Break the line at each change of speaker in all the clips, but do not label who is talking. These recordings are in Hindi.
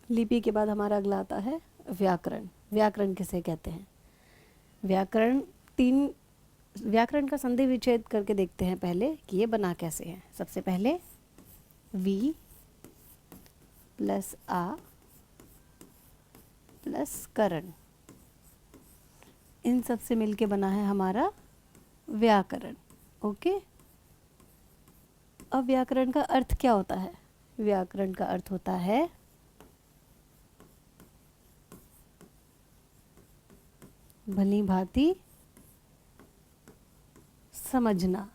लिपि के बाद हमारा अगला आता है व्याकरण। व्याकरण किसे कहते हैं? व्याकरण का संधि विच्छेद करके देखते हैं पहले कि ये बना कैसे है। सबसे पहले वी प्लस आ प्लस करण, इन सब से मिलके बना है हमारा व्याकरण। ओके, अब व्याकरण का अर्थ क्या होता है? व्याकरण का अर्थ होता है भली भांति समझना।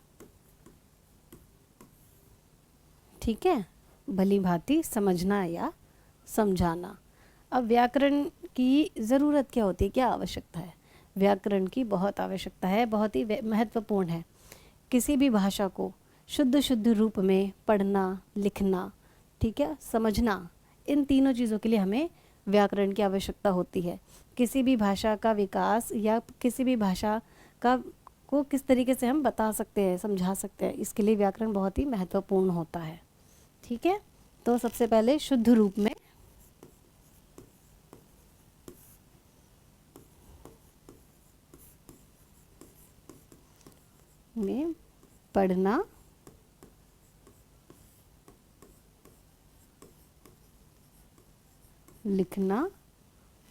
ठीक है, भली भांति समझना या समझाना। अब व्याकरण की ज़रूरत क्या होती है, क्या आवश्यकता है? व्याकरण की बहुत आवश्यकता है, बहुत ही महत्वपूर्ण है। किसी भी भाषा को शुद्ध रूप में पढ़ना, लिखना, ठीक है, समझना, इन तीनों चीज़ों के लिए हमें व्याकरण की आवश्यकता होती है। किसी भी भाषा का विकास या किसी भी भाषा को किस तरीके से हम बता सकते हैं, समझा सकते हैं, इसके लिए व्याकरण बहुत ही महत्वपूर्ण होता है। ठीक है, तो सबसे पहले शुद्ध रूप में पढ़ना, लिखना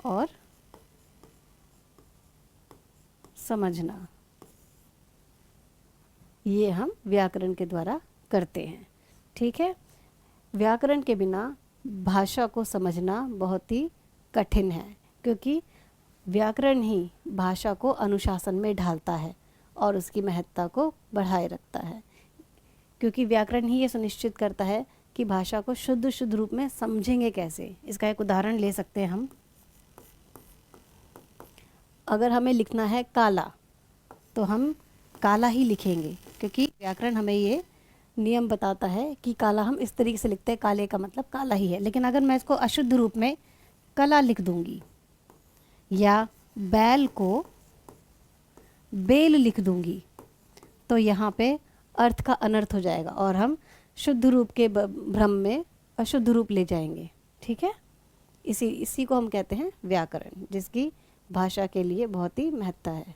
और समझना, ये हम व्याकरण के द्वारा करते हैं। ठीक है, व्याकरण के बिना भाषा को समझना बहुत ही कठिन है, क्योंकि व्याकरण ही भाषा को अनुशासन में ढालता है और उसकी महत्ता को बढ़ाए रखता है। क्योंकि व्याकरण ही ये सुनिश्चित करता है कि भाषा को शुद्ध रूप में समझेंगे कैसे। इसका एक उदाहरण ले सकते हैं हम। अगर हमें लिखना है काला, तो हम काला ही लिखेंगे, क्योंकि व्याकरण हमें ये नियम बताता है कि काला हम इस तरीके से लिखते हैं, काले का मतलब काला ही है। लेकिन अगर मैं इसको अशुद्ध रूप में कला लिख दूंगी या बैल को बेल लिख दूंगी, तो यहाँ पे अर्थ का अनर्थ हो जाएगा और हम शुद्ध रूप के भ्रम में अशुद्ध रूप ले जाएंगे। ठीक है, इसी को हम कहते हैं व्याकरण, जिसकी भाषा के लिए बहुत ही महत्ता है।